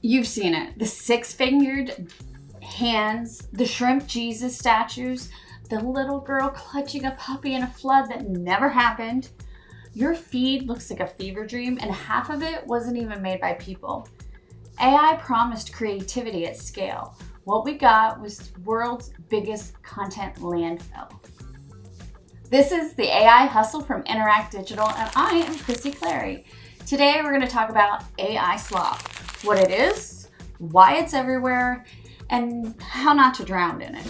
You've seen it. The 6-fingered hands, the shrimp Jesus statues, the little girl clutching a puppy in a flood that never happened. Your feed looks like a fever dream, and half of it wasn't even made by people. AI promised creativity at scale. What we got was the world's biggest content landfill. This is the AI Hustle from Interact Digital, and I am Chrissy Clary. Today we're going to talk about AI slop, what it is, why it's everywhere, and how not to drown in it.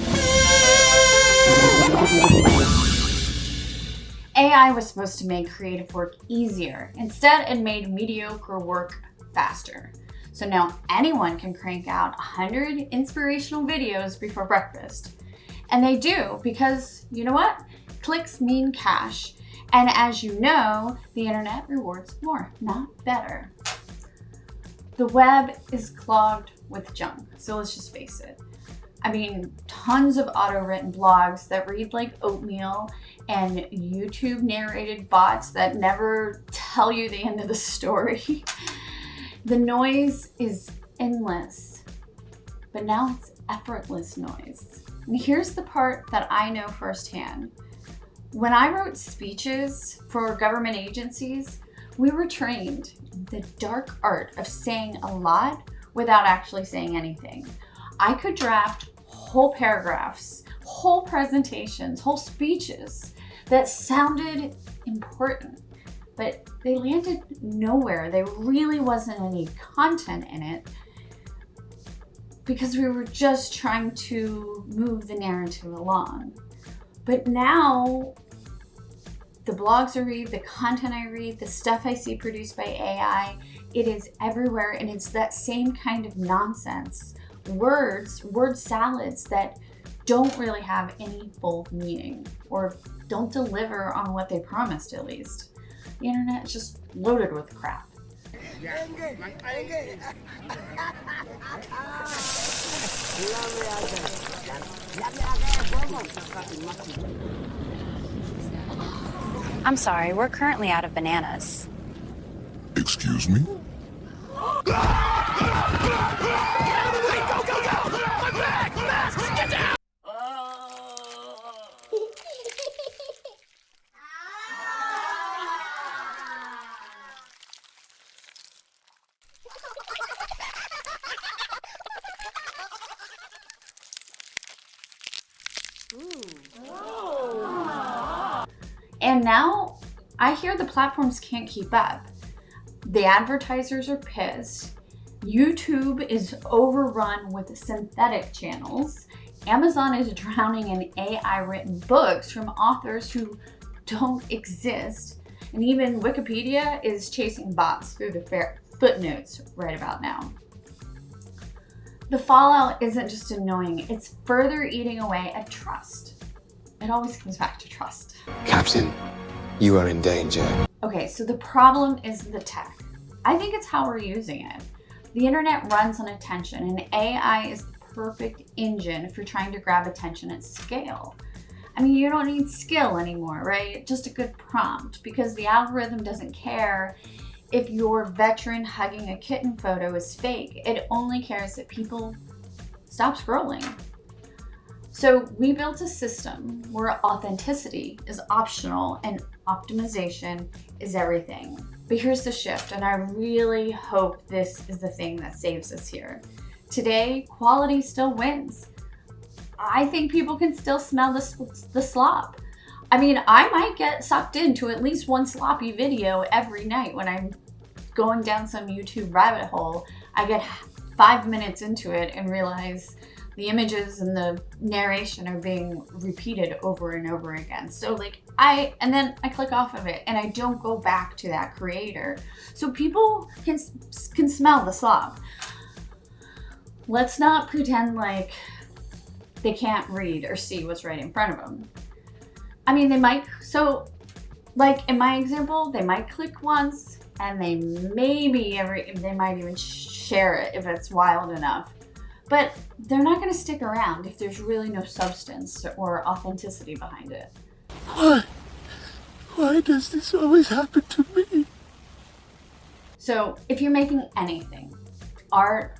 AI was supposed to make creative work easier. Instead, it made mediocre work faster. So now anyone can crank out 100 inspirational videos before breakfast. And they do because, you know what? Clicks mean cash. And as you know, the internet rewards more, not better. The web is clogged with junk, so let's just face it. I mean, tons of auto-written blogs that read like oatmeal and YouTube narrated bots that never tell you the end of the story. The noise is endless, but now it's effortless noise. And here's the part that I know firsthand. When I wrote speeches for government agencies, we were trained in the dark art of saying a lot without actually saying anything. I could draft whole paragraphs, whole presentations, whole speeches that sounded important, but they landed nowhere. There really wasn't any content in it because we were just trying to move the narrative along. But now, the blogs I read, the content I read, the stuff I see produced by AI, it is everywhere, and it's that same kind of nonsense. Word salads that don't really have any full meaning or don't deliver on what they promised, at least. The internet is just loaded with crap. I'm sorry, we're currently out of bananas. Excuse me? And now I hear the platforms can't keep up. The advertisers are pissed. YouTube is overrun with synthetic channels. Amazon is drowning in AI written books from authors who don't exist. And even Wikipedia is chasing bots through the footnotes right about now. The fallout isn't just annoying, it's further eating away at trust. It always comes back to trust. Captain, you are in danger. Okay, so the problem is the tech. I think it's how we're using it. The internet runs on attention, and AI is the perfect engine if you're trying to grab attention at scale. I mean, you don't need skill anymore, right? Just a good prompt, because the algorithm doesn't care if your veteran hugging a kitten photo is fake. It only cares that people stop scrolling. So we built a system where authenticity is optional and optimization is everything. But here's the shift, and I really hope this is the thing that saves us here. Today, quality still wins. I think people can still smell the slop. I mean, I might get sucked into at least one sloppy video every night when I'm going down some YouTube rabbit hole. I get 5 minutes into it and realize the images and the narration are being repeated over and over again. So and then I click off of it and I don't go back to that creator. So people can smell the slop. Let's not pretend like they can't read or see what's right in front of them. I mean, they might, so like in my example, they might click once and they might even share it if it's wild enough. But they're not going to stick around if there's really no substance or authenticity behind it. Why does this always happen to me? So if you're making anything, art,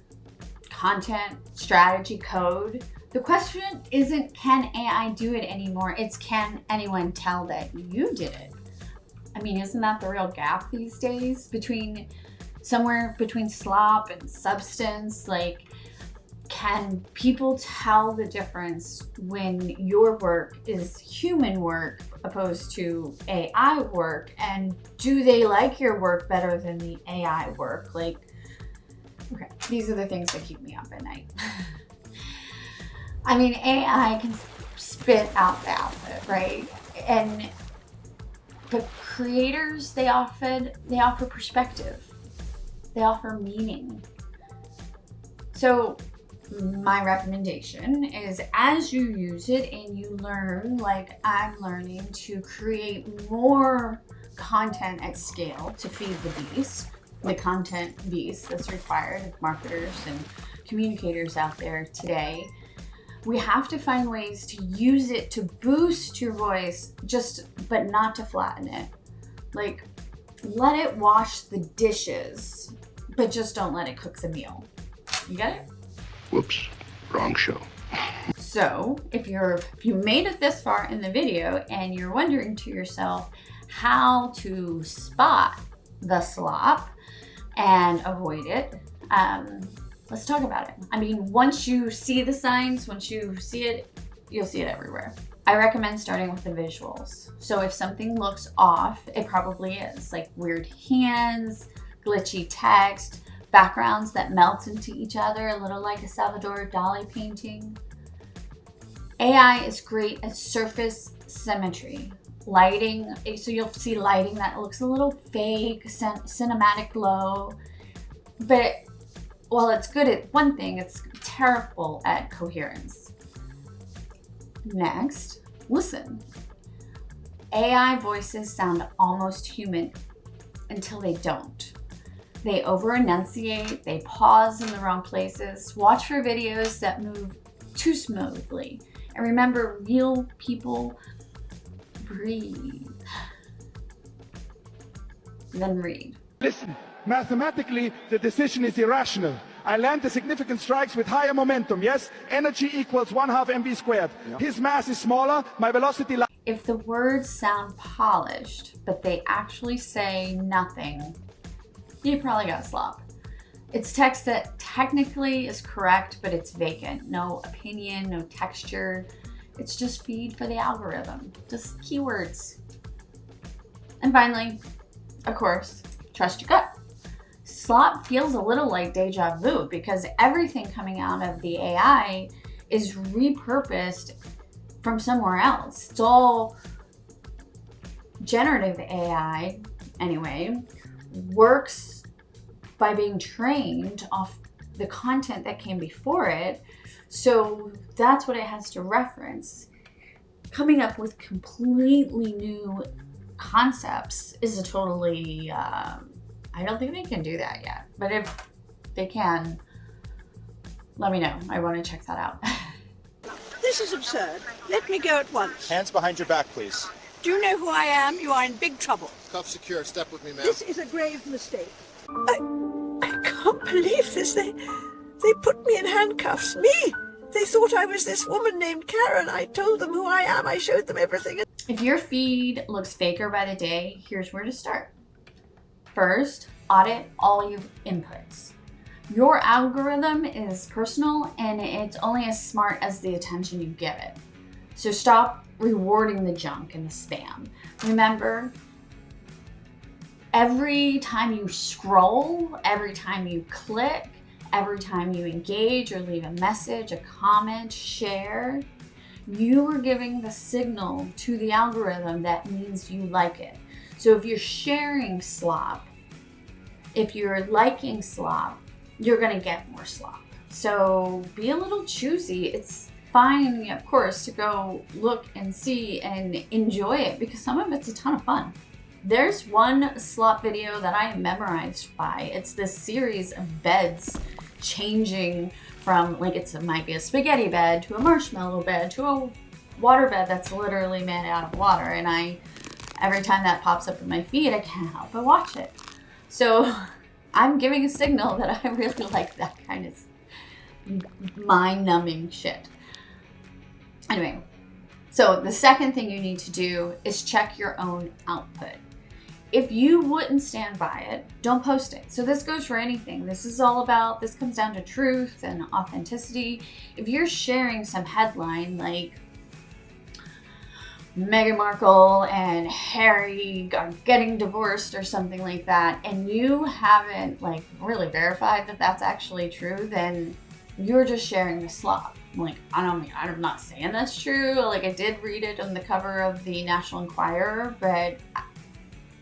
content, strategy, code. The question isn't can AI do it anymore, it's can anyone tell that you did it? I mean, isn't that the real gap these days somewhere between slop and substance? Like, can people tell the difference when your work is human work opposed to AI work? And do they like your work better than the AI work? Like, okay, these are the things that keep me up at night. I mean, AI can spit out the output, right? But creators, they offer perspective. They offer meaning. So my recommendation is, as you use it and you learn, like I'm learning, to create more content at scale to feed the beast, the content beast that's required of marketers and communicators out there today, we have to find ways to use it to boost your voice, but not to flatten it. Like, let it wash the dishes, but just don't let it cook the meal. You get it? Whoops, wrong show. So if you made it this far in the video and you're wondering to yourself how to spot the slop and avoid it, let's talk about it. I mean, once you see the signs, once you see it, you'll see it everywhere. I recommend starting with the visuals. So if something looks off, it probably is. Like weird hands, glitchy text, backgrounds that melt into each other, a little like a Salvador Dali painting. AI is great at surface symmetry. Lighting, so you'll see lighting that looks a little fake, cinematic glow. But while it's good at one thing, it's terrible at coherence. Next, listen. AI voices sound almost human until they don't. They over-enunciate, they pause in the wrong places. Watch for videos that move too smoothly. And remember, real people breathe. Then read. Listen, mathematically, the decision is irrational. I land the significant strikes with higher momentum, yes? Energy equals 1/2 mv squared. Yep. His mass is smaller, my velocity... If the words sound polished, but they actually say nothing, you probably got slop. It's text that technically is correct, but it's vacant. No opinion, no texture. It's just feed for the algorithm. Just keywords. And finally, of course, trust your gut. Slop feels a little like deja vu because everything coming out of the AI is repurposed from somewhere else. It's all generative AI, anyway, works by being trained off the content that came before it. So that's what it has to reference. Coming up with completely new concepts is a totally, I don't think they can do that yet. But if they can, let me know. I want to check that out. This is absurd. Let me go at once. Hands behind your back, please. Do you know who I am? You are in big trouble. Cuffs secure. Step with me, ma'am. This is a grave mistake. I can't believe this. They put me in handcuffs. Me! They thought I was this woman named Karen. I told them who I am. I showed them everything. If your feed looks faker by the day, here's where to start. First, audit all your inputs. Your algorithm is personal and it's only as smart as the attention you give it. So stop rewarding the junk and the spam. Remember, every time you scroll, every time you click, every time you engage or leave a message, a comment, share, you are giving the signal to the algorithm that means you like it. So if you're sharing slop, if you're liking slop, you're gonna get more slop. So be a little choosy. It's fine, of course, to go look and see and enjoy it because some of it's a ton of fun. There's one slop video that I am memorized by. It's this series of beds changing from, like, it might be a spaghetti bed to a marshmallow bed to a water bed that's literally made out of water. And every time that pops up in my feed, I can't help but watch it. So I'm giving a signal that I really like that kind of mind-numbing shit. Anyway, so the second thing you need to do is check your own output. If you wouldn't stand by it, don't post it. So this goes for anything. This comes down to truth and authenticity. If you're sharing some headline like Meghan Markle and Harry are getting divorced or something like that, and you haven't like really verified that that's actually true, then you're just sharing the slop. Like, I'm not saying that's true. Like, I did read it on the cover of the National Enquirer, but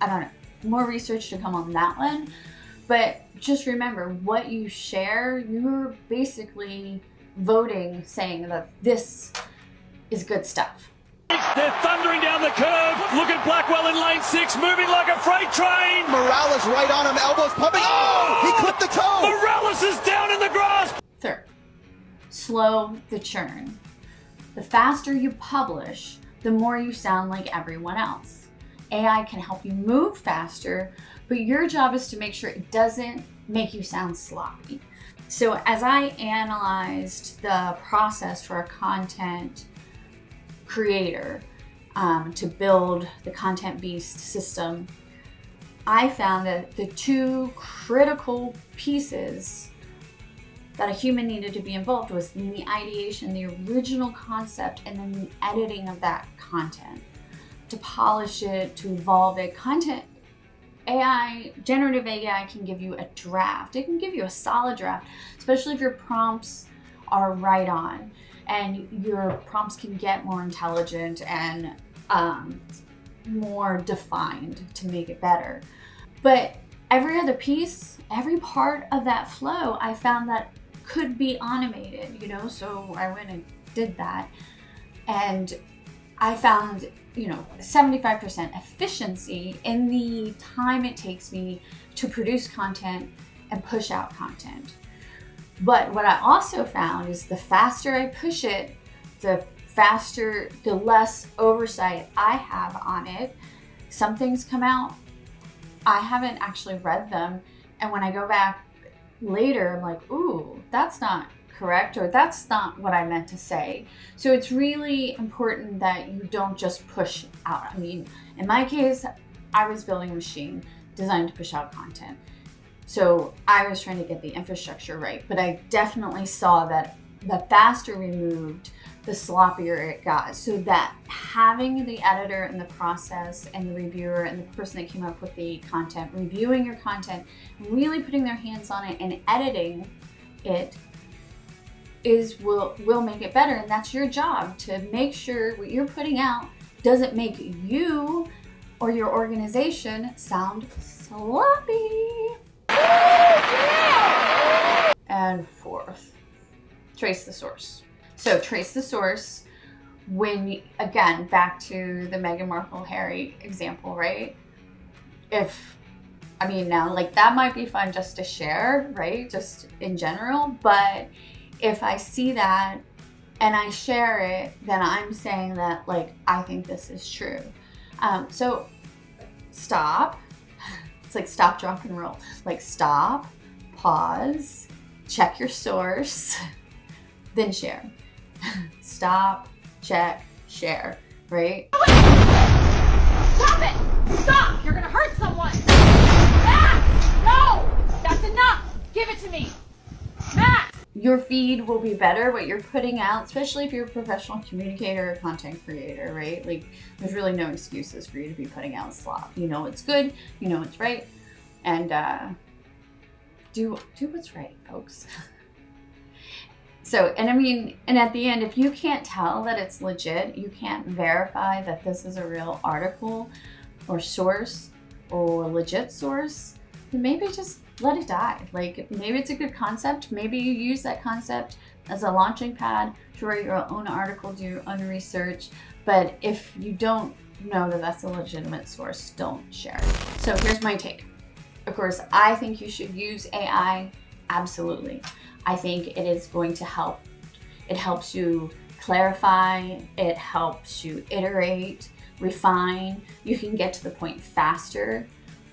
I don't know. More research to come on that one. But just remember, what you share, you're basically voting, saying that this is good stuff. They're thundering down the curve. Look at Blackwell in lane 6, moving like a freight train. Morales right on him, elbows pumping. Oh! He clipped the toe. Morales is down in the grass. Third, slow the churn. The faster you publish, the more you sound like everyone else. AI can help you move faster, but your job is to make sure it doesn't make you sound sloppy. So as I analyzed the process for a content creator to build the Content Beast system, I found that the two critical pieces that a human needed to be involved was in the ideation, the original concept, and then the editing of that content to polish it, to evolve it. Generative AI can give you a draft. It can give you a solid draft, especially if your prompts are right on and your prompts can get more intelligent and more defined to make it better. But every other piece, every part of that flow, I found that could be automated, so I went and did that. And I found, 75% efficiency in the time it takes me to produce content and push out content. But what I also found is the faster I push it, the less oversight I have on it. Some things come out, I haven't actually read them. And when I go back later, I'm like, ooh, that's not correct, or that's not what I meant to say. So it's really important that you don't just push out. I mean, in my case, I was building a machine designed to push out content. So I was trying to get the infrastructure right, but I definitely saw that the faster we moved, the sloppier it got. So that having the editor and the process and the reviewer and the person that came up with the content, reviewing your content, really putting their hands on it and editing it will make it better. And that's your job, to make sure what you're putting out doesn't make you or your organization sound sloppy. And fourth, trace the source. So trace the source again, back to the Meghan Markle Harry example, right? Now, that might be fun just to share, right? Just in general. But if I see that and I share it, then I'm saying that, I think this is true. So stop. It's like stop, drop, and roll. Stop, pause, check your source, then share. Stop, check, share, right? Stop it! Stop! You're gonna hurt someone! Max! No! That's enough! Give it to me! Max! Your feed will be better, what you're putting out, especially if you're a professional communicator or content creator, right? There's really no excuses for you to be putting out slop. You know it's good, you know it's right, and do what's right, folks. So, and at the end, if you can't tell that it's legit, you can't verify that this is a real article or source or legit source, then maybe just let it die. Maybe it's a good concept. Maybe you use that concept as a launching pad to write your own article, do your own research. But if you don't know that that's a legitimate source, don't share it. So here's my take. Of course, I think you should use AI. Absolutely. I think it is going to help. It helps you clarify. It helps you iterate, refine. You can get to the point faster.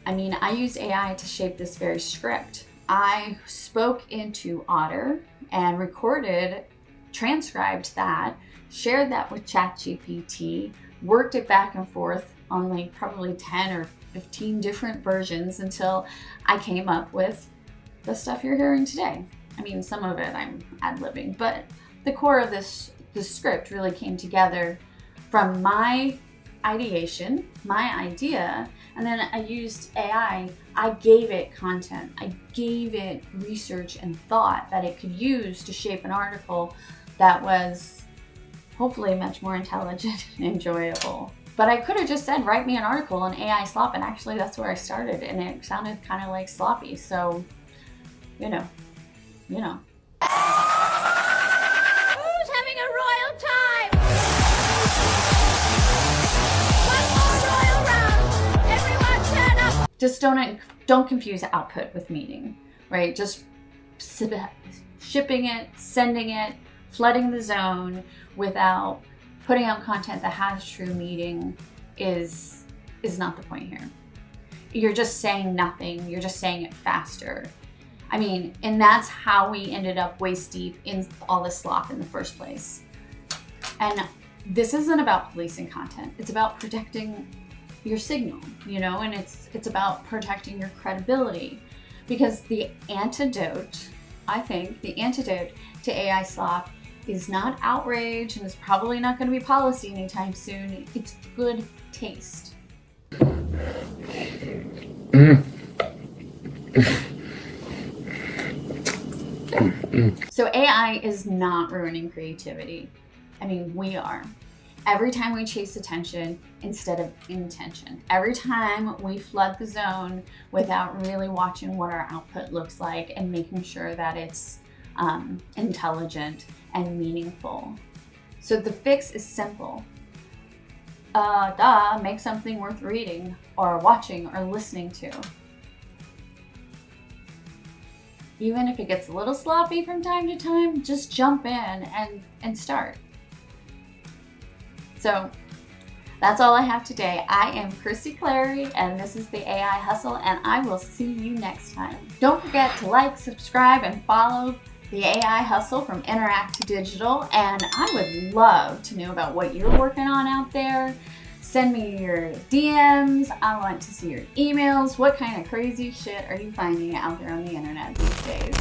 I use AI to shape this very script. I spoke into Otter, and recorded, transcribed that, shared that with ChatGPT, worked it back and forth on like probably 10 or 15 different versions until I came up with the stuff you're hearing today. I mean, some of it I'm ad-libbing, but the core of this script really came together from my ideation, my idea, and then I used AI. I gave it content. I gave it research and thought that it could use to shape an article that was hopefully much more intelligent and enjoyable. But I could have just said, write me an article on AI slop, and actually that's where I started, and it sounded kind of like sloppy. So, you know. Who's having a royal time? One more royal round. Everyone turn up. Just don't confuse output with meaning, right? Just shipping it, sending it, flooding the zone without putting out content that has true meaning is not the point here. You're just saying nothing. You're just saying it faster. I mean, and that's how we ended up waist deep in all this slop in the first place. And this isn't about policing content. It's about protecting your signal, you know, and it's about protecting your credibility. Because the antidote, I think, the antidote to AI slop is not outrage, and it's probably not going to be policy anytime soon. It's good taste. So AI is not ruining creativity. I mean, we are. Every time we chase attention instead of intention. Every time we flood the zone without really watching what our output looks like and making sure that it's intelligent and meaningful. So the fix is simple. Make something worth reading or watching or listening to. Even if it gets a little sloppy from time to time, just jump in and start. So that's all I have today. I am Christy Clary, and this is the AI Hustle, and I will see you next time. Don't forget to like, subscribe, and follow the AI Hustle from Interact Digital, and I would love to know about what you're working on out there. Send me your DMs. I want to see your emails. What kind of crazy shit are you finding out there on the internet these days?